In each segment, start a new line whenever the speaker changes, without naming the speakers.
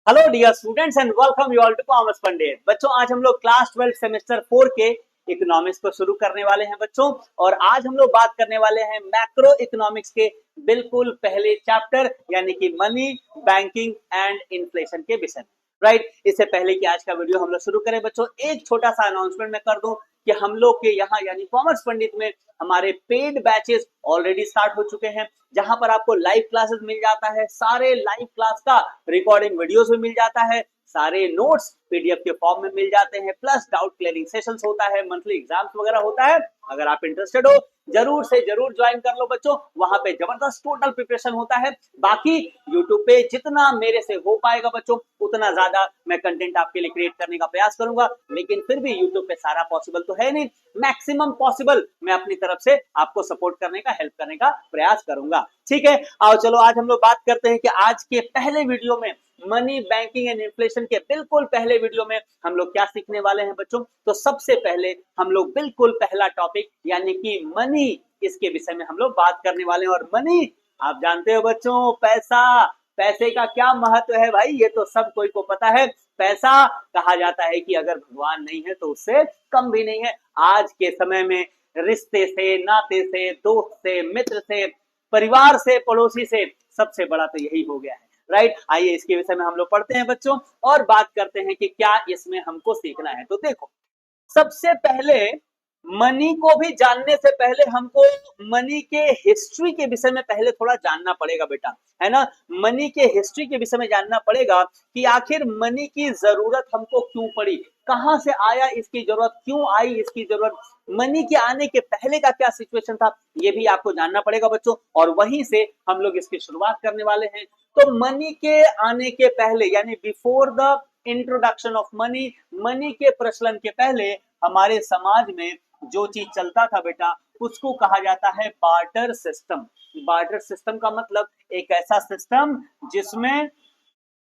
Hello dear students and welcome you all to commerce Pandit. बच्चों, आज हम लोग क्लास 12 सेमेस्टर 4 के इकोनॉमिक्स को शुरू करने वाले हैं बच्चों। और आज हम लोग बात करने वाले हैं मैक्रो इकोनॉमिक्स के बिल्कुल पहले चैप्टर यानी कि मनी, बैंकिंग एंड इन्फ्लेशन के विषय में। राइट, इससे पहले कि आज का वीडियो हम लोग शुरू करें बच्चों, एक छोटा सा अनाउंसमेंट मैं कर दूं कि हम लोग के यहाँ यानी कॉमर्स पंडित में हमारे पेड बैचेस ऑलरेडी स्टार्ट हो चुके हैं, जहां पर आपको लाइव क्लासेस मिल जाता है, सारे लाइव क्लास का रिकॉर्डिंग वीडियोस में मिल जाता है, सारे नोट्स पीडीएफ के फॉर्म में मिल जाते हैं, प्लस डाउट क्लियरिंग सेशंस होता है, मंथली एग्जाम्स वगैरह होता है। अगर आप इंटरेस्टेड हो जरूर से जरूर ज्वाइन कर लो बच्चों, वहां पे जबरदस्त टोटल प्रिपरेशन होता है। बाकी यूट्यूब पे जितना मेरे से हो पाएगा बच्चों उतना ज्यादा मैं कंटेंट आपके लिए क्रिएट करने का प्रयास करूंगा, लेकिन फिर भी यूट्यूब पे सारा पॉसिबल तो है नहीं, मैक्सिमम पॉसिबल मैं अपनी तरफ से आपको सपोर्ट करने का, हेल्प करने का प्रयास करूंगा। ठीक है, आओ चलो आज हम लोग बात करते हैं कि आज के पहले वीडियो में मनी, बैंकिंग एंड इन्फ्लेशन के बिल्कुल पहले वीडियो में हम लोग क्या सीखने वाले हैं बच्चों। तो सबसे पहले हम लोग बिल्कुल पहला टॉपिक यानी कि मनी, इसके विषय में हम लोग बात करने वाले हैं। और मनी आप जानते हो बच्चों, पैसा, पैसे का क्या महत्व है भाई, ये तो सब कोई को पता है। पैसा कहा जाता है कि अगर भगवान नहीं है तो उससे कम भी नहीं है। आज के समय में रिश्ते से, नाते से, दोस्त से, मित्र से, परिवार से, पड़ोसी से, सबसे बड़ा तो यही हो गया है। राइट, आइए इसके विषय में हम लोग पढ़ते हैं बच्चों और बात करते हैं कि क्या इसमें हमको सीखना है। तो देखो, सबसे पहले मनी को भी जानने से पहले हमको मनी के हिस्ट्री के विषय में पहले थोड़ा जानना पड़ेगा बेटा, है ना। मनी के हिस्ट्री के विषय में जानना पड़ेगा कि आखिर मनी की जरूरत हमको क्यों पड़ी, कहां से आया इसकी जरूरत, क्यों आई इसकी जरूरत, मनी के आने के पहले का क्या सिचुएशन था, ये भी आपको जानना पड़ेगा बच्चों। और वहीं से हम लोग इसकी शुरुआत करने वाले हैं। तो मनी के आने के पहले यानी before the introduction of money, money के प्रचलन के पहले हमारे समाज में जो चीज चलता था बेटा उसको कहा जाता है बार्टर सिस्टम। बार्टर सिस्टम का मतलब एक ऐसा सिस्टम जिसमें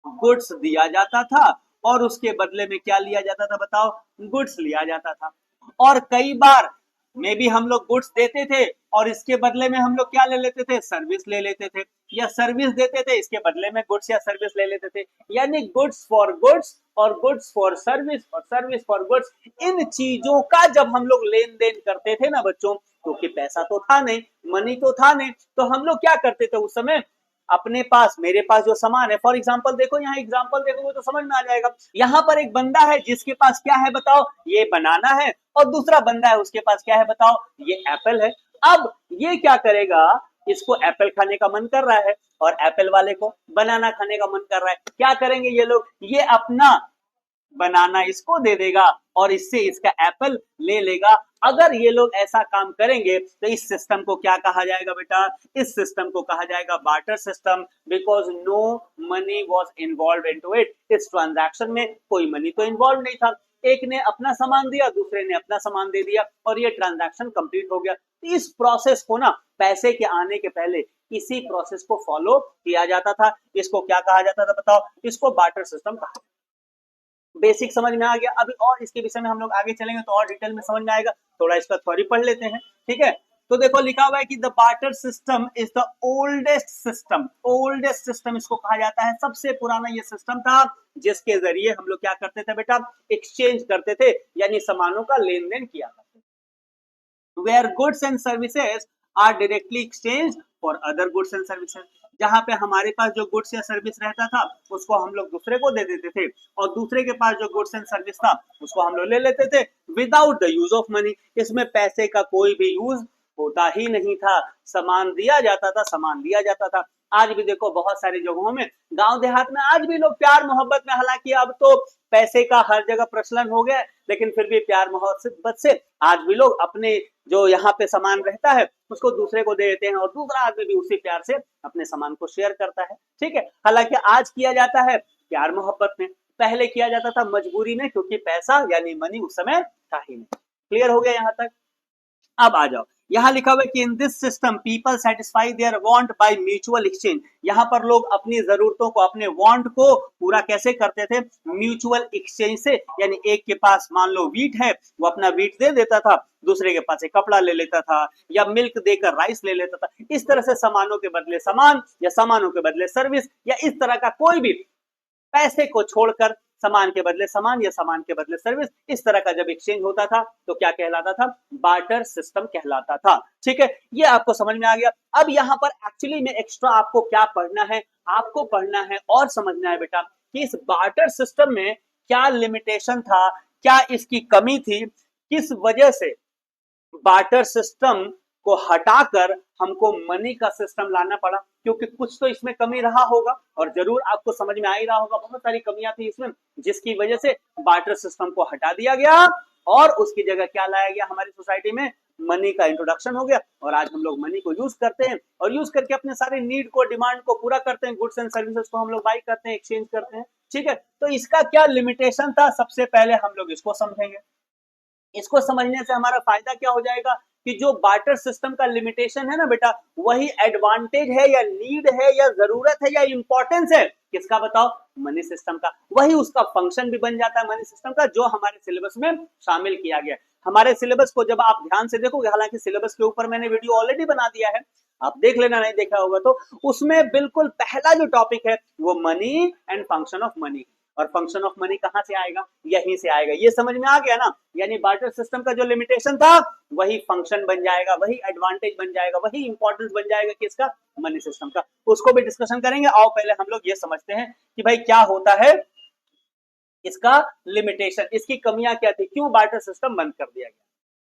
गुड्स दिया जाता था और उसके बदले में क्या लिया जाता था बताओ, गुड्स लिया जाता था। और कई बार में भी हम लोग गुड्स देते थे और इसके बदले में हम लोग क्या ले लेते थे, सर्विस ले लेते थे, या सर्विस देते थे इसके बदले में गुड्स या सर्विस ले लेते थे। यानी गुड्स फॉर गुड्स और गुड्स फॉर सर्विस और सर्विस फॉर गुड्स, इन चीजों का जब हम लोग लेन देन करते थे ना बच्चों, क्योंकि पैसा तो था नहीं, मनी तो था नहीं, तो हम लोग क्या करते थे उस समय, अपने पास, मेरे पास जो सामान है, फॉर एग्जांपल देखो, यहाँ एग्जांपल देखोगे तो समझ में आ जाएगा। यहाँ पर एक बंदा है जिसके पास क्या है बताओ, ये बनाना है, और दूसरा बंदा है उसके पास क्या है बताओ, ये एप्पल है। अब ये क्या करेगा, इसको एप्पल खाने का मन कर रहा है और एप्पल वाले को बनाना खाने का मन कर रहा है। क्या करेंगे ये लोग, ये अपना बनाना इसको दे देगा और इससे इसका एप्पल ले लेगा। अगर ये लोग ऐसा काम करेंगे तो इस सिस्टम को क्या कहा जाएगा बेटा, इस सिस्टम को कहा जाएगा barter system, because no money was involve into it. इस ट्रांजैक्शन में कोई मनी तो इन्वॉल्व नहीं था, एक ने अपना सामान दिया, दूसरे ने अपना सामान दे दिया और ये ट्रांजैक्शन कंप्लीट हो गया। इस प्रोसेस को ना, पैसे के आने के पहले इसी प्रोसेस को फॉलो किया जाता था। इसको क्या कहा जाता था बताओ, इसको बार्टर सिस्टम कहा। बेसिक समझ में आ गया। अभी और इसके विषय में हम लोग आगे चलेंगे तो और डिटेल में समझ में आएगा, थोड़ा इसका थ्योरी पढ़ लेते हैं। ठीक है, तो देखो लिखा हुआ है कि the barter system is the oldest system. Oldest system इसको कहा जाता है, सबसे पुराना ये सिस्टम था जिसके जरिए हम लोग क्या करते थे बेटा, एक्सचेंज करते थे, यानी सामानों का लेन देन किया करते थे। Where goods and services are directly exchange for other goods and services, जहां पे हमारे पास जो गुड्स या सर्विस रहता था उसको हम लोग दूसरे को दे देते थे और दूसरे के पास जो गुड्स एंड सर्विस था उसको हम लोग ले लेते थे without the use of money. इसमें पैसे का कोई भी यूज होता ही नहीं था, सामान दिया जाता था, सामान लिया जाता था। आज भी देखो बहुत सारी जगहों में, गांव देहात में आज भी लोग प्यार मोहब्बत में, हालांकि अब तो पैसे का हर जगह प्रचलन हो गया, लेकिन फिर भी प्यार मोहब्बत से आज भी लोग अपने जो यहाँ पे सामान रहता है उसको दूसरे को दे देते हैं और दूसरा आदमी भी उसी प्यार से अपने सामान को शेयर करता है। ठीक है, हालांकि आज किया जाता है प्यार मोहब्बत में, पहले किया जाता था मजबूरी में, क्योंकि पैसा यानी मनी उस समय था ही नहीं। क्लियर हो गया यहाँ तक। अब आ जाओ, यहां लिखा हुआ है कि in this system people satisfy their want by mutual exchange. यहां पर लोग अपनी जरूरतों को, अपने वांट को पूरा कैसे करते थे, म्यूचुअल एक्सचेंज से। यानी एक के पास मान लो वीट है, वो अपना वीट दे देता था, दूसरे के पास एक कपड़ा ले लेता था या मिल्क देकर राइस ले लेता था। इस तरह से सामानों के बदले सामान या सामानों के बदले सर्विस या इस तरह का कोई भी पैसे को छोड़कर सामान के बदले सामान या सामान के बदले सर्विस, इस तरह का जब एक्सचेंज होता था तो क्या कहलाता था? बार्टर सिस्टम कहलाता था। ठीक है, ये आपको समझ में आ गया। अब यहां पर एक्चुअली में एक्स्ट्रा आपको क्या पढ़ना है? आपको पढ़ना है और समझना है बेटा कि इस बार्टर सिस्टम में क्या लिमिटेशन था, क्या इसकी कमी थी, किस वजह से बार्टर सिस्टम को हटाकर हमको मनी का सिस्टम लाना पड़ा, क्योंकि कुछ तो इसमें कमी रहा होगा और जरूर आपको समझ में आ ही रहा होगा, बहुत सारी कमियां थी इसमें, जिसकी वजह से बार्टर सिस्टम को हटा दिया गया और उसकी जगह क्या लाया गया? हमारी सोसाइटी में मनी का इंट्रोडक्शन हो गया और आज हम लोग मनी को यूज करते हैं और यूज करके अपने सारे नीड को, डिमांड को पूरा करते हैं, गुड्स एंड सर्विसेज को हम लोग बाई करते हैं, एक्सचेंज करते हैं। ठीक है, तो इसका क्या लिमिटेशन था, सबसे पहले हम लोग इसको समझेंगे। इसको समझने से हमारा फायदा क्या हो जाएगा कि जो बार्टर सिस्टम का लिमिटेशन है ना बेटा, वही एडवांटेज है या नीड है या जरूरत है या इंपॉर्टेंस है, किसका बताओ? मनी सिस्टम का। वही उसका फंक्शन भी बन जाता है मनी सिस्टम का, जो हमारे सिलेबस में शामिल किया गया। हमारे सिलेबस को जब आप ध्यान से देखोगे, हालांकि सिलेबस के ऊपर मैंने वीडियो ऑलरेडी बना दिया है, आप देख लेना, नहीं देखा होगा तो, उसमें बिल्कुल पहला जो टॉपिक है वो money and function of money. और फंक्शन ऑफ मनी कहां से आएगा? यहीं से आएगा। ये समझ में आ गया ना? यानी बार्टर सिस्टम का जो लिमिटेशन था वही फंक्शन बन जाएगा, वही एडवांटेज बन जाएगा, वही इंपॉर्टेंस बन जाएगा किसका? मनी सिस्टम का। उसको भी डिस्कशन करेंगे। आओ पहले हम लोग ये समझते हैं कि भाई क्या होता है इसका लिमिटेशन, इसकी कमियां क्या थी, क्यों बार्टर सिस्टम बंद कर दिया गया।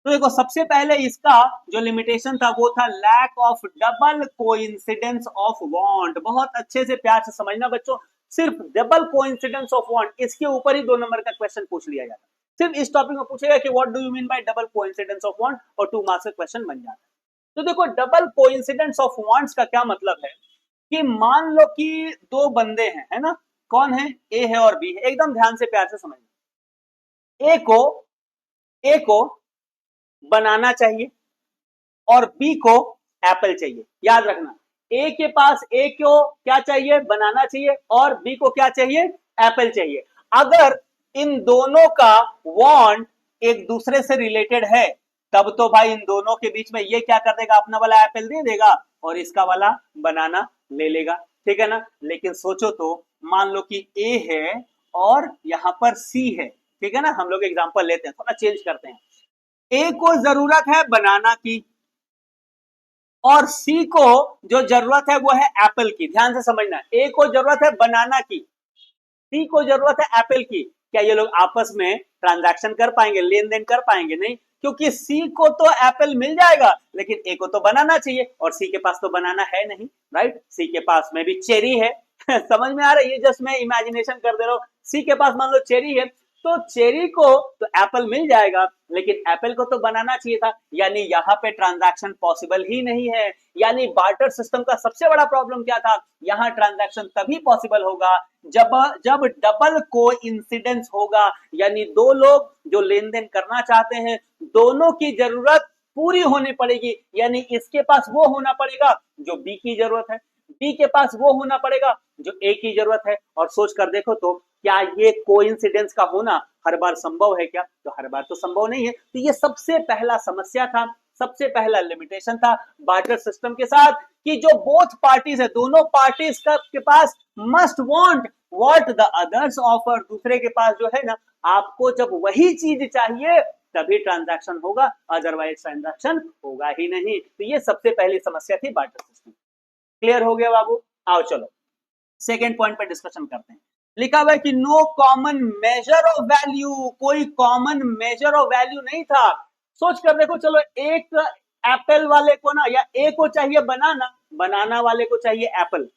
तो देखो, सबसे पहले इसका जो लिमिटेशन था वो था lack of double coincidence of want. बहुत अच्छे से प्यार से समझना बच्चों, सिर्फ डबल कोइंसिडेंस ऑफ वांट, इसके ऊपर ही 2 नंबर का क्वेश्चन पूछ लिया जाता है। सिर्फ इस टॉपिक में पूछेगा कि what do you mean by double coincidence of want, और 2 मार्क्स का क्वेश्चन बन जाता है। तो देखो, डबल कोइंसिडेंस ऑफ वांट्स का क्या मतलब है कि मान लो कि 2 बंदे हैं, है ना, कौन है? ए है और बी है। एकदम ध्यान से प्यार से समझना। ए को बनाना चाहिए और बी को एप्पल चाहिए। याद रखना, ए के पास ए को क्या चाहिए? बनाना चाहिए, और बी को क्या चाहिए? एप्पल चाहिए। अगर इन दोनों का वांट एक दूसरे से रिलेटेड है तब तो भाई इन दोनों के बीच में ये क्या कर देगा? अपना वाला एप्पल दे देगा और इसका वाला बनाना ले लेगा। ठीक है ना? लेकिन सोचो तो, मान लो कि ए है और यहां पर सी है। ठीक है ना? हम लोग एग्जांपल लेते हैं, थोड़ा चेंज करते हैं। ए को जरूरत है बनाना की और सी को जो जरूरत है वो है एप्पल की। ध्यान से समझना, ए को जरूरत है बनाना की, सी को जरूरत है एप्पल की। क्या ये लोग आपस में ट्रांजैक्शन कर पाएंगे, लेन देन कर पाएंगे? नहीं, क्योंकि सी को तो एप्पल मिल जाएगा लेकिन ए को तो बनाना चाहिए और सी के पास तो बनाना है नहीं, राइट? सी के पास में भी चेरी है समझ में आ रहा है? ये जस्ट मैं इमेजिनेशन कर दे रहा हूं। सी के पास मान लो चेरी है, तो चेरी को तो एप्पल मिल जाएगा लेकिन एप्पल को तो बनाना चाहिए था, यानी यहाँ पे ट्रांजैक्शन पॉसिबल ही नहीं है। यानी बार्टर सिस्टम का सबसे बड़ा प्रॉब्लम क्या था? यहाँ ट्रांजैक्शन तभी पॉसिबल होगा जब डबल कोइंसिडेंस होगा, यानी 2 लोग जो लेन देन करना चाहते हैं, दोनों की जरूरत पूरी होनी पड़ेगी। यानी इसके पास वो होना पड़ेगा जो बी की जरूरत है, बी के पास वो होना पड़ेगा जो ए की जरूरत है। और सोच कर देखो तो, क्या ये कोइंसिडेंस का होना हर बार संभव है क्या? तो हर बार तो संभव नहीं है। तो ये सबसे पहला समस्या था, सबसे पहला लिमिटेशन था बार्टर सिस्टम के साथ, कि जो बोथ पार्टीज है, दोनों पार्टीज के पास must want what the others offer. दूसरे के पास जो है ना, आपको जब वही चीज चाहिए तभी ट्रांजैक्शन होगा, अदरवाइज ट्रांजैक्शन होगा ही नहीं। तो ये सबसे पहली समस्या थी बार्टर सिस्टम। क्लियर हो गया बाबू? आओ चलो सेकेंड पॉइंट पर डिस्कशन करते हैं। लिखा हुआ है कि no common measure of value, कोई कॉमन मेजर ऑफ वैल्यू नहीं था। सोच कर देखो, चलो एक एप्पल वाले को ना, या ए को चाहिए बनाना, बनाना वाले को चाहिए एप्पल,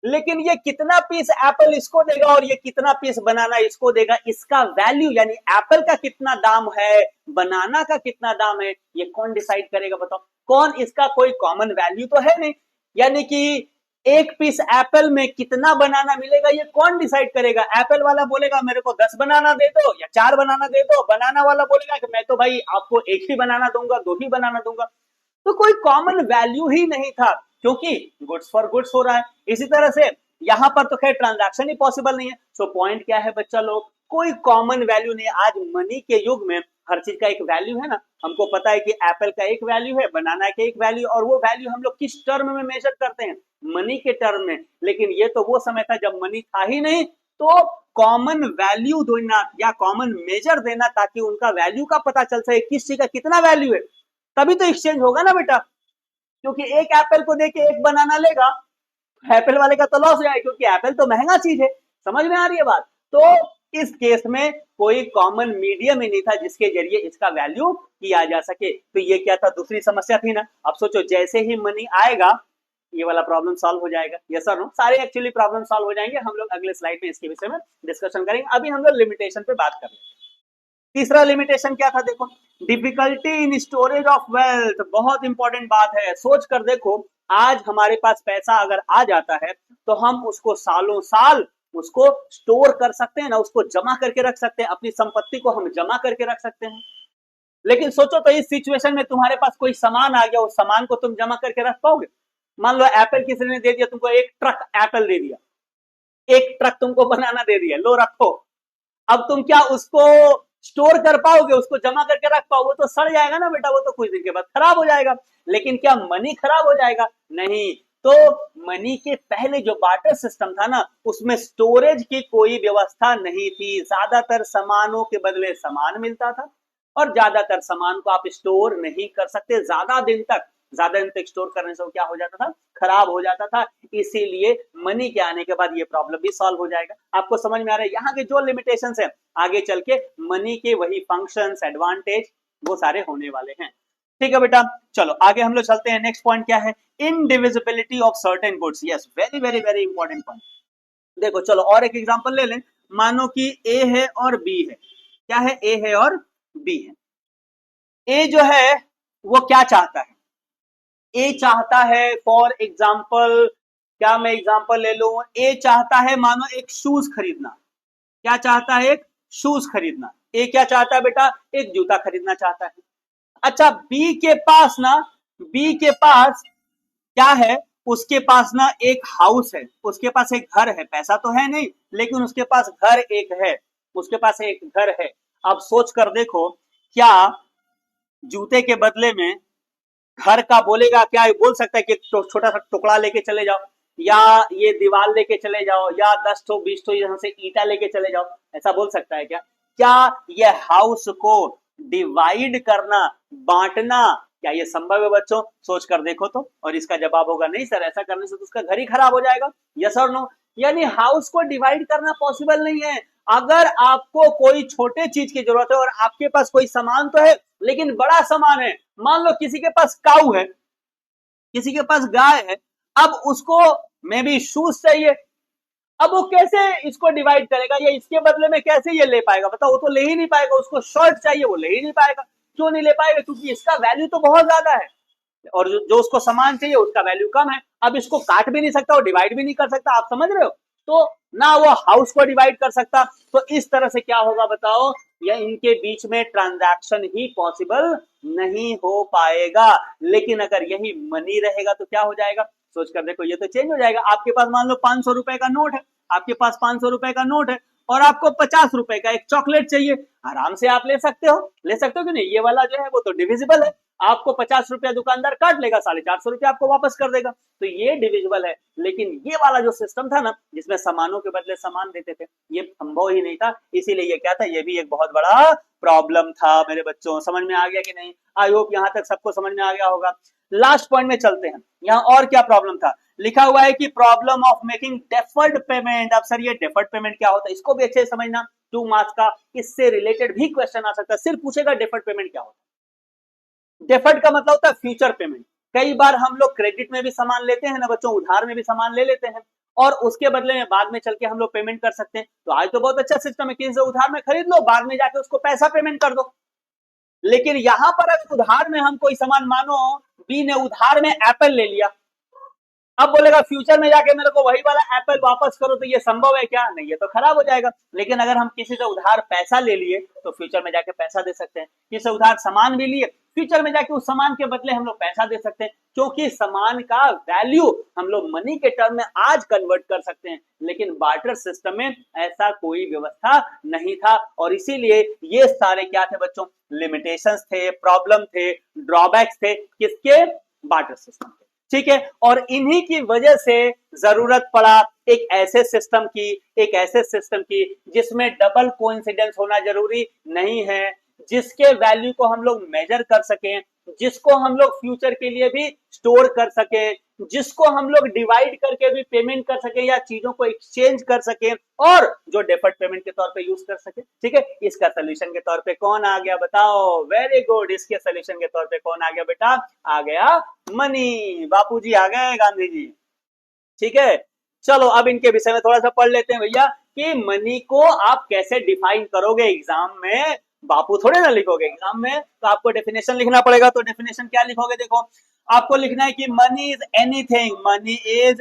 लेकिन ये कितना पीस एप्पल इसको देगा और ये कितना पीस बनाना इसको देगा, इसका वैल्यू यानी एप्पल का कितना दाम है, बनाना का कितना दाम है, ये कौन डिसाइड करेगा? बताओ कौन? इसका कोई कॉमन वैल्यू तो है नहीं। यानी कि एक पीस एप्पल में कितना बनाना मिलेगा ये कौन डिसाइड करेगा? एप्पल वाला बोलेगा मेरे को 10 बनाना दे दो या 4 बनाना दे दो, बनाना वाला बोलेगा कि मैं तो भाई आपको 1 ही बनाना दूंगा, 2 ही बनाना दूंगा। तो कोई कॉमन वैल्यू ही नहीं था, क्योंकि गुड्स फॉर गुड्स हो रहा है। इसी तरह से यहां पर तो खैर ट्रांजैक्शन ही पॉसिबल नहीं है। सो पॉइंट क्या है बच्चा लोग? कोई कॉमन वैल्यू नहीं। आज मनी के युग में हर चीज का एक वैल्यू है ना। हमको पता है कि एप्पल का एक वैल्यू है, बनाना का एक वैल्यू, और वो वैल्यू हम लोग किस टर्म में मेजर करते हैं? मनी के टर्म में। लेकिन ये तो वो समय था जब मनी था ही नहीं, तो कॉमन वैल्यू देना या कॉमन मेजर देना ताकि उनका वैल्यू का पता चल सके किस चीज का कितना वैल्यू है, तभी तो एक्सचेंज होगा ना बेटा। क्योंकि एक एप्पल को देके एक बनाना लेगा, एप्पल वाले का तो लॉस हो जाएगा क्योंकि एप्पल तो महंगा चीज है। समझ में आ रही है बात? तो इस केस में कोई कॉमन मीडियम ही नहीं था जिसके जरिए इसका वैल्यू किया जा सके। तो ये क्या था, दूसरी समस्या थी ना। अब सोचो जैसे ही मनी आएगा ये वाला प्रॉब्लम सॉल्व हो जाएगा। यस और नो, सारे एक्चुअली प्रॉब्लम सॉल्व हो जाएंगे। हम लोग अगले स्लाइड में इसके विषय में डिस्कशन करेंगे। अभी हम लोग लिमिटेशन पे बात कर रहे हैं। तीसरा लिमिटेशन क्या था, देखो, difficulty in storage of wealth. बहुत इंपॉर्टेंट बात है, सोच कर देखो, आज हमारे पास पैसा अगर आ जाता है तो हम उसको सालों साल उसको स्टोर कर सकते हैं ना, उसको जमा करके रख सकते हैं, अपनी संपत्ति को हम जमा करके रख सकते हैं। लेकिन सोचो तो इस सिचुएशन में तुम्हारे पास कोई सामान आ गया, उस सामान को तुम जमा करके रख पाओगे? मान लो एप्पल किसी ने दे दिया तुमको, एक ट्रक एप्पल दे दिया, एक ट्रक तुमको बनाना दे दिया, लो रखो। अब तुम क्या उसको स्टोर कर पाओगे, उसको जमा करके रख पाओगे? तो सड़ जाएगा ना बेटा, वो तो कुछ दिन के बाद खराब हो जाएगा। लेकिन क्या मनी खराब हो जाएगा? नहीं। तो मनी के पहले जो बार्टर सिस्टम था ना, उसमें स्टोरेज की कोई व्यवस्था नहीं थी। ज्यादातर सामानों के बदले सामान मिलता था और ज्यादातर सामान को आप स्टोर नहीं कर सकते ज्यादा दिन तक। ज्यादा दिन तक स्टोर करने से वो क्या हो जाता था, खराब हो जाता था। इसीलिए मनी के आने के बाद ये प्रॉब्लम भी सॉल्व हो जाएगा। आपको समझ में आ रहा है? यहाँ के जो लिमिटेशंस है आगे चल के मनी के वही फंक्शंस, एडवांटेज वो सारे होने वाले हैं। ठीक है बेटा, चलो आगे हम लोग चलते हैं। नेक्स्ट पॉइंट क्या है, indivisibility of certain goods. Yes, very very very important point. देखो चलो और एक एग्जांपल ले लें। मानो कि ए है और बी है। क्या है, ए है और बी है। ए जो है वो क्या चाहता है, ए चाहता है फॉर एग्जाम्पल, क्या मैं एग्जाम्पल ले लूं, ए चाहता है मानो एक शूज खरीदना। क्या चाहता है, एक शूज खरीदना। ए क्या चाहता है बेटा, एक जूता खरीदना चाहता है। अच्छा, बी के पास ना, बी के पास क्या है, उसके पास ना एक हाउस है, उसके पास एक घर है। पैसा तो है नहीं लेकिन उसके पास घर एक है, उसके पास एक घर है। अब सोच कर देखो, क्या जूते के बदले में घर का बोलेगा? क्या बोल सकता है कि छोटा सा टुकड़ा लेके चले जाओ, या ये दीवार लेके चले जाओ, या 10 तो 20 तो यहाँ से ईटा लेके चले जाओ? ऐसा बोल सकता है क्या? क्या ये हाउस को डिवाइड करना, बांटना, क्या ये संभव है बच्चों? सोच कर देखो तो। और इसका जवाब होगा नहीं सर, ऐसा करने से तो उसका घर ही खराब हो जाएगा। यस और नो? यानी हाउस को डिवाइड करना पॉसिबल नहीं है। अगर आपको कोई छोटे चीज की जरूरत है और आपके पास कोई सामान तो है लेकिन बड़ा सामान है, मान लो किसी के पास काऊ है, किसी के पास गाय है, अब उसको मे बी शूज चाहिए। अब वो कैसे इसको डिवाइड करेगा, या इसके बदले में कैसे ये ले पाएगा? बताओ, वो तो ले ही नहीं पाएगा। उसको शर्ट चाहिए, वो ले ही नहीं पाएगा। क्यों नहीं ले पाएगा? क्योंकि इसका वैल्यू तो बहुत ज्यादा है और जो उसको सामान चाहिए उसका वैल्यू कम है। अब इसको काट भी नहीं सकता और डिवाइड भी नहीं कर सकता। आप समझ रहे हो? तो ना वो हाउस को डिवाइड कर सकता। तो इस तरह से क्या होगा बताओ, या इनके बीच में ट्रांजैक्शन ही पॉसिबल नहीं हो पाएगा। लेकिन अगर यही मनी रहेगा तो क्या हो जाएगा? सोच कर देखो, ये तो चेंज हो जाएगा। आपके पास मान लो 500 रुपए का नोट है, आपके पास 500 रुपए का नोट है और आपको 50 रुपए का एक चॉकलेट चाहिए। आराम से आप ले सकते हो, ले सकते हो कि नहीं? ये वाला जो है वो तो डिविजिबल है। आपको 50 रुपया दुकानदार काट लेगा, 450 रुपया आपको वापस कर देगा। तो ये डिविजिबल है। लेकिन ये वाला जो सिस्टम था ना, जिसमें सामानों के बदले सामान देते थे, ये संभव ही नहीं था। इसीलिए ये क्या था, ये भी एक बहुत बड़ा प्रॉब्लम था मेरे बच्चों। समझ में आ गया कि नहीं? आई होप यहाँ तक सबको समझ में आ गया होगा। लास्ट पॉइंट में चलते हैं। यहाँ और क्या प्रॉब्लम था, लिखा हुआ है कि problem of making deferred payment. अब सर ये डेफर्ड पेमेंट क्या होता है, इसको भी अच्छे से समझना। 2 मार्क्स का इससे रिलेटेड भी क्वेश्चन आ सकता है। सिर्फ पूछेगा डेफर्ड पेमेंट क्या होता है। डेफर्ड का मतलब होता है फ्यूचर पेमेंट। कई बार हम लोग क्रेडिट में भी सामान लेते हैं ना बच्चों, उधार में भी सामान ले लेते हैं और उसके बदले में बाद में चल के हम लोग पेमेंट कर सकते हैं। तो आज तो बहुत अच्छा सिस्टम है, किसी से उधार में खरीद लो, बाद में जाके उसको पैसा पेमेंट कर दो। लेकिन यहां पर अगर उधार में हम कोई सामान, मानो बी ने उधार में एप्पल ले लिया, अब बोलेगा फ्यूचर में जाके मेरे को वही वाला एप्पल वापस करो, तो ये संभव है क्या? नहीं, ये तो खराब हो जाएगा। लेकिन अगर हम किसी से उधार पैसा ले लिए तो फ्यूचर में जाके पैसा दे सकते हैं। किसी से उधार सामान भी लिए, फ्यूचर में जाके उस सामान के बदले हम लोग पैसा दे सकते हैं, क्योंकि सामान का वैल्यू हम लोग मनी के टर्म में आज कन्वर्ट कर सकते हैं। लेकिन बार्टर सिस्टम में ऐसा कोई व्यवस्था नहीं था और इसीलिए ये सारे क्या थे बच्चों, लिमिटेशंस थे, प्रॉब्लम थे, ड्रॉबैक्स थे किसके? बार्टर सिस्टम के। ठीक है, और इन्हीं की वजह से जरूरत पड़ा एक ऐसे सिस्टम की जिसमें डबल कोइंसिडेंस होना जरूरी नहीं है, जिसके वैल्यू को हम लोग मेजर कर सकें, जिसको हम लोग फ्यूचर के लिए भी स्टोर कर सके, जिसको हम लोग डिवाइड करके भी पेमेंट कर सके या चीजों को एक्सचेंज कर सके और जो डेफर्ड पेमेंट के तौर पे यूज कर सके। ठीक है, इसका सोल्यूशन के तौर पे कौन आ गया बताओ? वेरी गुड, इसके सोल्यूशन के तौर पे कौन आ गया बेटा? आ गया मनी। बापूजी आ गए, गांधी जी। ठीक है, चलो अब इनके विषय में थोड़ा सा पढ़ लेते हैं भैया कि मनी को आप कैसे डिफाइन करोगे एग्जाम में। बापू थोड़े ना लिखोगे एग्जाम में, तो आपको डेफिनेशन लिखना पड़ेगा। तो डेफिनेशन क्या लिखोगे? देखो, आपको लिखना है कि money is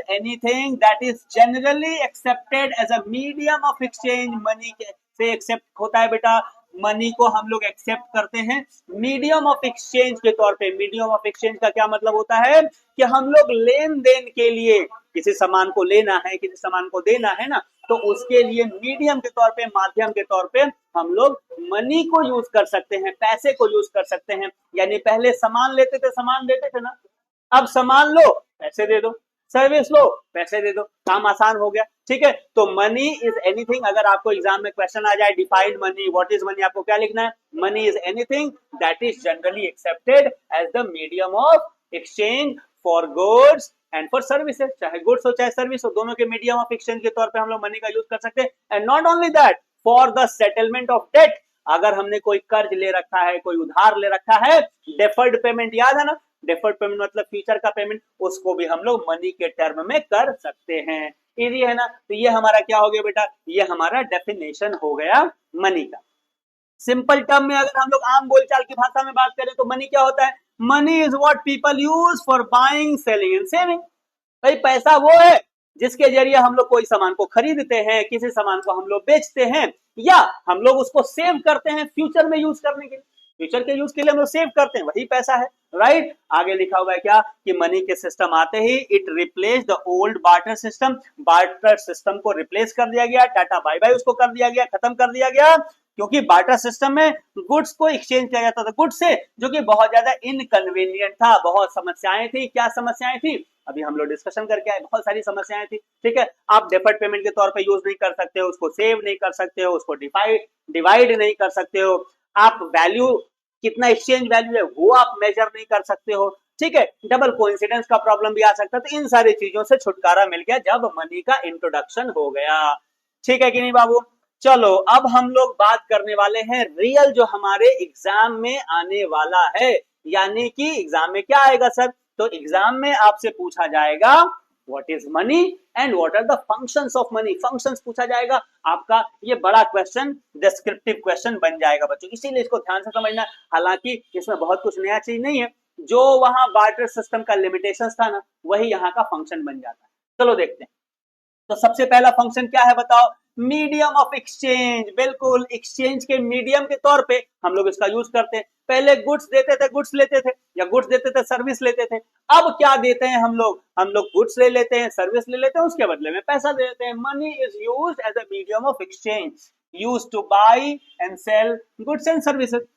anything that is generally accepted as a medium of exchange. Money से एक्सेप्ट होता है बेटा, मनी को हम लोग एक्सेप्ट करते हैं मीडियम ऑफ एक्सचेंज के तौर पे। मीडियम ऑफ एक्सचेंज का क्या मतलब होता है कि हम लोग लेन देन के लिए किसी सामान को लेना है, किसी सामान को देना है ना, तो उसके लिए मीडियम के तौर पे, माध्यम के तौर पे हम लोग मनी को यूज कर सकते हैं, पैसे को यूज कर सकते हैं। यानी पहले सामान लेते थे, सामान देते थे ना, अब सामान लो पैसे दे दो, सर्विस लो पैसे दे दो, काम आसान हो गया। ठीक है, तो मनी इज एनीथिंग। अगर आपको एग्जाम में क्वेश्चन आ जाए define money, what is money, आपको क्या लिखना है? Money is anything that is generally accepted as the medium of exchange for goods and for services. चाहे गुड्स हो चाहे सर्विस हो, दोनों के मीडियम ऑफ एक्सचेंज के तौर पे हम लोग मनी का यूज कर सकते हैं। And not only that, for the settlement of debt. अगर हमने कोई कर्ज ले रखा है, कोई उधार ले रखा है, डेफर्ड पेमेंट याद है ना, डेफर्ड पेमेंट मतलब फ्यूचर का पेमेंट, उसको भी हम लोग मनी के टर्म में कर सकते हैं। इजी है ना? तो ये हमारा क्या हो गया बेटा? ये हमारा डेफिनेशन हो गया मनी का। सिंपल टर्म में अगर हम लोग आम बोलचाल की भाषा में बात करें तो मनी क्या होता है? Money is what people use for buying, selling and saving. भाई पैसा वो है जिसके जरिए हम लोग कोई सामान को खरीदते हैं, किसी सामान को हम लोग बेचते हैं, या हम लोग उसको सेव करते हैं फ्यूचर में यूज करने के लिए। फ्यूचर के यूज के लिए हम लोग सेव करते हैं, वही पैसा है। राइट, आगे लिखा हुआ है क्या कि मनी के सिस्टम आते ही it replace the old barter system. Barter system को रिप्लेस कर दिया गया, टाटा बाय बाय उसको कर दिया गया, खत्म कर दिया गया। क्योंकि बार्टर सिस्टम में गुड्स को एक्सचेंज किया जाता था गुड्स से, जो कि बहुत ज्यादा इनकन्वीनियंट था, बहुत समस्याएं थी। क्या समस्याएं थी? अभी हम लोग डिस्कशन करके आए, बहुत सारी समस्याएं थी। ठीक है, आप डेफर्ड पेमेंट के तौर पे यूज नहीं कर सकते हो, उसको सेव नहीं कर सकते हो, उसको डिवाइड नहीं कर सकते हो, आप वैल्यू कितना एक्सचेंज वैल्यू है वो आप मेजर नहीं कर सकते हो। ठीक है, डबल कोइंसिडेंस का प्रॉब्लम भी आ सकता है। तो इन सारी चीजों से छुटकारा मिल गया जब मनी का इंट्रोडक्शन हो गया। ठीक है कि नहीं बाबू? चलो अब हम लोग बात करने वाले हैं रियल जो हमारे एग्जाम में आने वाला है। यानी कि एग्जाम में क्या आएगा सर? तो एग्जाम में आपसे पूछा जाएगा what is money and what are the functions of money. Functions पूछा जाएगा आपका। ये बड़ा क्वेश्चन, डिस्क्रिप्टिव क्वेश्चन बन जाएगा बच्चों, इसीलिए इसको ध्यान से समझना। हालांकि इसमें बहुत कुछ नया चीज नहीं है, जो वहां बार्टर सिस्टम का लिमिटेशंस था ना, वही यहाँ का फंक्शन बन जाता है। चलो देखते हैं। तो सबसे पहला फंक्शन क्या है बताओ? Medium of exchange. बिल्कुल, एक्सचेंज के मीडियम के तौर पे हम लोग इसका यूज करते हैं। पहले गुड्स देते थे, गुड्स लेते थे, या गुड्स देते थे, सर्विस लेते थे। अब क्या देते हैं हम लोग? हम लोग गुड्स ले लेते हैं, सर्विस ले लेते हैं, उसके बदले में पैसा दे देते हैं। Money is used as a medium of exchange, used to buy and sell goods and services.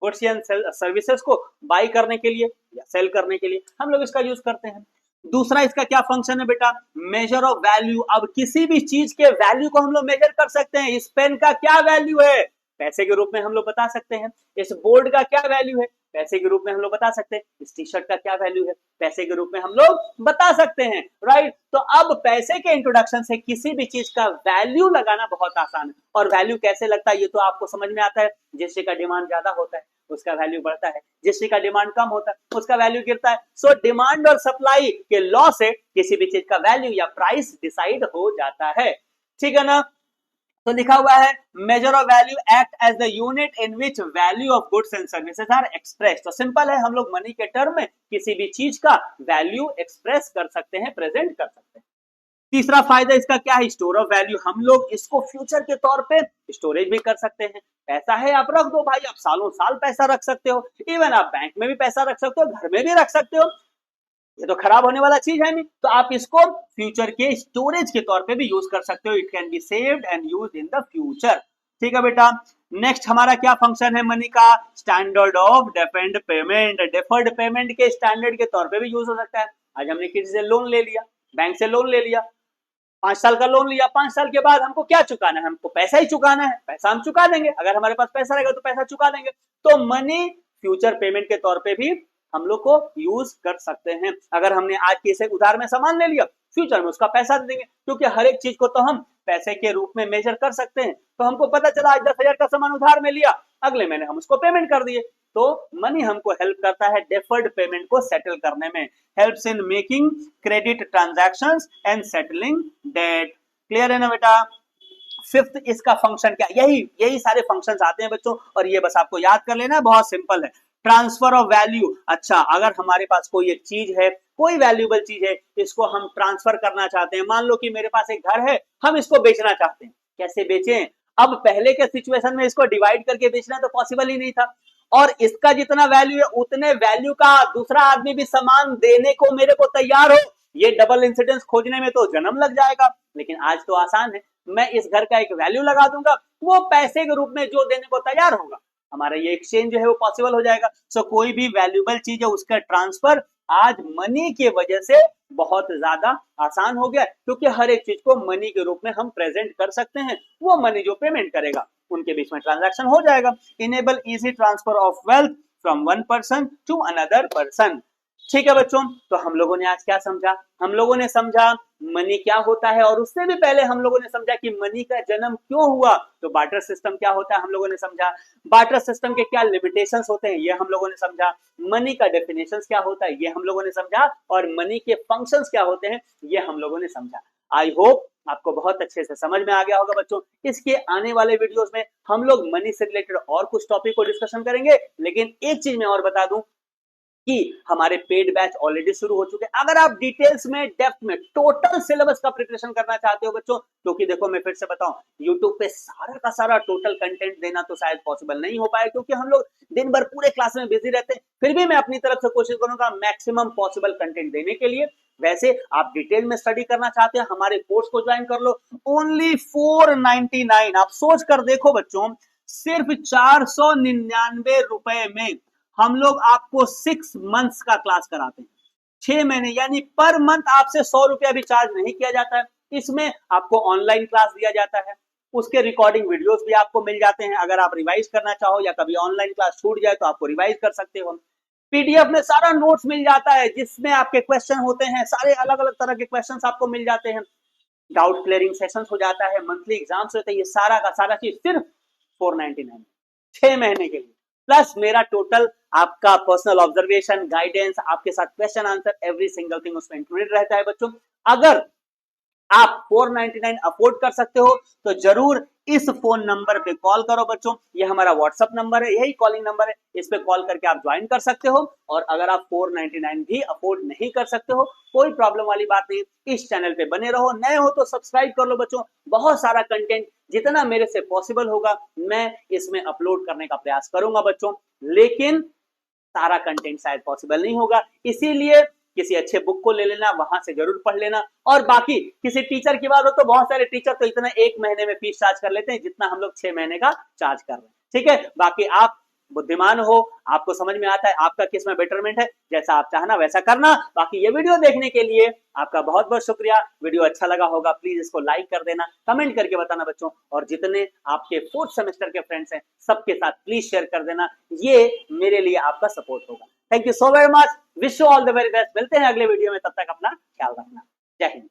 Goods and services को बाय करने के लिए या सेल करने के लिए हम लोग इसका यूज करते हैं। दूसरा इसका क्या फंक्शन है बेटा? Major of value. अब किसी भी चीज के वैल्यू को हम लोग मेजर कर सकते हैं। इस पेन का क्या वैल्यू है? पैसे के रूप में हम लोग बता सकते हैं। इस बोर्ड का क्या वैल्यू है? पैसे के रूप में हम लोग बता सकते हैं। इस टी शर्ट का क्या वैल्यू है? पैसे के रूप में हम लोग बता सकते हैं। राइट, तो अब पैसे के इंट्रोडक्शन से किसी भी चीज का वैल्यू लगाना बहुत आसान है। और वैल्यू कैसे लगता है ये तो आपको समझ में आता है। जिस चीज का डिमांड ज्यादा होता है उसका वैल्यू बढ़ता है, जिस चीज का डिमांड कम होता है उसका वैल्यू गिरता है। सो डिमांड और सप्लाई के लॉ से किसी भी चीज का वैल्यू या प्राइस डिसाइड हो जाता है। ठीक है ना? तो लिखा हुआ है measure of value act as the unit in which value of goods and services are express. तो सिंपल है, हम लोग मनी के टर्म में किसी भी चीज का वैल्यू एक्सप्रेस कर सकते हैं, प्रेजेंट कर सकते हैं। तीसरा फायदा इसका क्या है? Store of value. हम लोग इसको फ्यूचर के तौर पे स्टोरेज भी कर सकते हैं। पैसा है, आप रख दो भाई, आप सालों साल पैसा रख सकते हो। इवन आप बैंक में भी पैसा रख सकते हो, घर में भी रख सकते हो, ये तो खराब होने वाला चीज है नहीं। तो आप इसको फ्यूचर के स्टोरेज के तौर पे भी यूज कर सकते हो। It can be saved and used in the future. ठीक है बेटा? नेक्स्ट हमारा क्या फंक्शन है मनी का? Standard of deferred payment. Deferred payment के स्टैंडर्ड के तौर पे भी यूज हो सकता है। आज हमने किसी से लोन ले लिया, बैंक से लोन ले लिया, 5 साल का लोन लिया, 5 साल के बाद हमको क्या चुकाना है, हमको पैसा ही चुकाना है, पैसा हम चुका देंगे, अगर हमारे पास पैसा रहेगा तो पैसा चुका देंगे। तो मनी फ्यूचर पेमेंट के तौर पे भी हम लोग को यूज कर सकते हैं। अगर हमने आज के से उधार में सामान ले लिया, फ्यूचर में उसका पैसा दे देंगे, क्योंकि हर एक चीज को तो हम पैसे के रूप में मेजर कर सकते हैं। तो हमको पता चला आज 10,000 का सामान उधार में लिया, अगले महीने हम उसको पेमेंट कर दिए। तो मनी हमको हेल्प करता है डेफर्ड पेमेंट को सेटल करने में, helps in making credit transactions and settling debt. Clear है ना बेटा? फिफ्थ इसका फंक्शन क्या, यही सारे फंक्शंस आते हैं बच्चों, और ये बस आपको याद कर लेना, बहुत सिंपल है। ट्रांसफर ऑफ वैल्यू, अच्छा अगर हमारे पास कोई एक चीज है, कोई वैल्यूएबल चीज है, इसको हम ट्रांसफर करना चाहते हैं। मान लो कि मेरे पास एक घर है, हम इसको बेचना चाहते हैं, कैसे बेचें? अब पहले के सिचुएशन में इसको डिवाइड करके बेचना तो पॉसिबल ही नहीं था, और इसका जितना वैल्यू है उतने वैल्यू का दूसरा आदमी भी सामान देने को मेरे को तैयार हो, ये डबल इंसिडेंस खोजने में तो जन्म लग जाएगा। लेकिन आज तो आसान है, मैं इस घर का एक वैल्यू लगा दूंगा, वो पैसे के रूप में जो देने को तैयार होगा, हमारा ये एक्सचेंज जो है वो पॉसिबल हो जाएगा। सो कोई भी वैल्यूएबल चीज है उसका ट्रांसफर आज मनी के वजह से बहुत ज्यादा आसान हो गया, क्योंकि हर एक चीज को मनी के रूप में हम प्रेजेंट कर सकते हैं, वो मनी जो पेमेंट करेगा उनके बीच में ट्रांजैक्शन हो जाएगा। Enable easy transfer of wealth from one person to another person. ठीक है बच्चों, तो हम लोगों ने आज क्या समझा? हम लोगों ने समझा मनी क्या होता है, और उससे भी पहले हम लोगों ने समझा कि मनी का जन्म क्यों हुआ। तो बार्टर सिस्टम क्या होता है हम लोगों ने समझा, बार्टर सिस्टम के क्या लिमिटेशंस होते हैं ये हम लोगों ने समझा, मनी का डेफिनेशंस क्या होता है ये हम लोगों ने समझा, और मनी के फंक्शंस क्या होते हैं ये हम लोगों ने समझा। आई होप आपको बहुत अच्छे से समझ में आ गया होगा बच्चों। इसके आने वाले वीडियोस में हम लोग मनी से रिलेटेड और कुछ टॉपिक को डिस्कशन करेंगे, लेकिन एक चीज मैं और बता दूं कि हमारे पेड बैच ऑलरेडी शुरू हो चुके हैं। अगर आप डिटेल्स में, डेप्थ में, टोटल सिलेबस का प्रिपरेशन करना चाहते हो बच्चों, क्योंकि देखो मैं फिर से बताऊं, यूट्यूब पे सारा का सारा टोटल कंटेंट देना तो शायद पॉसिबल नहीं हो पाए, क्योंकि हम लोग दिन भर पूरे क्लास में बिजी रहते हैं। फिर भी मैं अपनी तरफ से कोशिश करूंगा मैक्सिमम पॉसिबल कंटेंट देने के लिए। वैसे आप डिटेल में स्टडी करना चाहते हैं, हमारे कोर्स को ज्वाइन कर लो, ओनली 499। आप सोच कर देखो बच्चों, सिर्फ 499 रुपए में हम लोग आपको 6 मंथ्स का क्लास कराते हैं, 6 महीने, यानी पर मंथ आपसे 100 रुपया भी चार्ज नहीं किया जाता है। इसमें आपको ऑनलाइन क्लास दिया जाता है, उसके रिकॉर्डिंग वीडियोस भी आपको मिल जाते हैं। अगर आप रिवाइज करना चाहो या कभी ऑनलाइन क्लास छूट जाए तो आपको रिवाइज कर सकते हो। पीडीएफ में सारा नोट्स मिल जाता है, जिसमें आपके क्वेश्चन होते हैं, सारे अलग अलग तरह के क्वेश्चन आपको मिल जाते हैं, डाउट क्लियरिंग सेशंस हो जाता है, मंथली एग्जाम्स होते हैं, ये सारा का सारा चीज सिर्फ 499 6 महीने के लिए, प्लस मेरा टोटल आपका पर्सनल ऑब्जर्वेशन, गाइडेंस, आपके साथ question answer, every single thing उसमें इंक्लूडेड रहता है बच्चों। अगर आप 499 अफोर्ड कर सकते हो तो जरूर इस फोन नंबर पे कॉल करो बच्चों, ये हमारा व्हाट्सएप नंबर है, यही कॉलिंग नंबर है, इस पे कॉल करके आप ज्वाइन कर सकते हो। और अगर आप 499 भी अफोर्ड नहीं कर सकते हो, कोई प्रॉब्लम वाली बात नहीं, इस चैनल पे बने रहो, नए हो तो सब्सक्राइब कर लो बच्चों। बहुत सारा कंटेंट जितना मेरे से पॉसिबल होगा मैं इसमें अपलोड करने का प्रयास करूंगा बच्चों, लेकिन सारा कंटेंट शायद पॉसिबल नहीं होगा, इसीलिए किसी अच्छे बुक को ले लेना, वहां से जरूर पढ़ लेना। और बाकी किसी टीचर की बात हो तो बहुत सारे टीचर तो इतना 1 महीने में फीस चार्ज कर लेते हैं जितना हम लोग 6 महीने का चार्ज कर रहे हैं। ठीक है, बाकी आप बुद्धिमान हो, आपको समझ में आता है आपका किस में बेटरमेंट है, जैसा आप चाहना वैसा करना। बाकी ये वीडियो देखने के लिए आपका बहुत बहुत शुक्रिया। वीडियो अच्छा लगा होगा प्लीज इसको लाइक कर देना, कमेंट करके बताना बच्चों, और जितने आपके 4th सेमेस्टर के फ्रेंड्स हैं सबके साथ प्लीज शेयर कर देना, ये मेरे लिए आपका सपोर्ट होगा। Thank you so very much, wish you all the very best. मिलते हैं अगले वीडियो में, तब तक अपना ख्याल रखना। जय हिंद।